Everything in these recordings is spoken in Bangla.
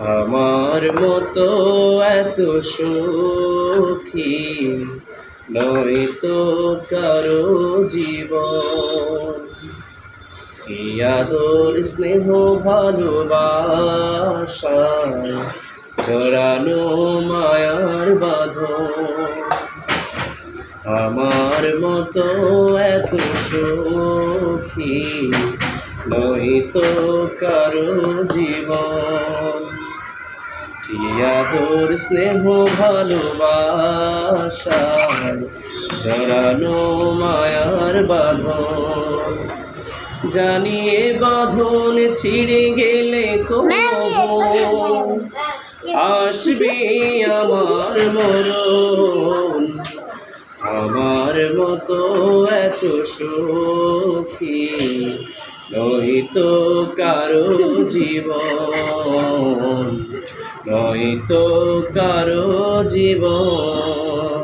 আমার মতো এত সুখী নয়তো কারো জীবন। কি আদর স্নেহ ভালোবাসায় জড়ানো মায়ার বাঁধন। আমার মতো এত সুখী নয়তো কারো জীবন। কি আদর স্নেহ ভালোবাসায় জড়ানো মায়ার বাঁধন। জানিয়ে বাঁধন ছিঁড়ে গেলে কখন আসবে আমার মরণ। আমার মতো এত সুখী নয়তো কারো জীবন, নয়তো কারো জীবন।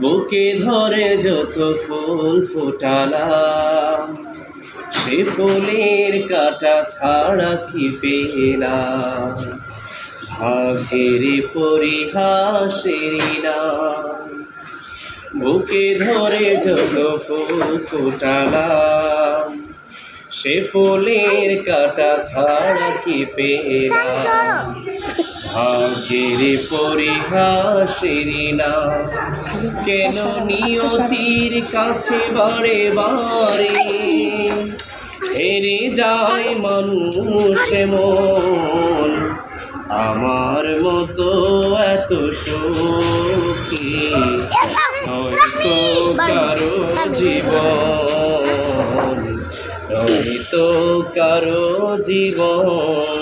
বুকে ধরে যত ফুল ফোটালাম, সে ফুলের কাঁটা ছাড়া কি পেলাম। ভাগ্যের পরিহাসের নাম। বুকে ধরে যত ফুল ফোটালাম, সে ফুলের কাঁটা ছাড়া কি পেলাম। ভাগ্যের পরিহাসের নাম। কেন নিয়তির কাছে বারে বারে হেরে যায় মানুষ মন। আমার মতো এত সুখী নয়তো কারো জীবন, নয়তো কারো জীবন।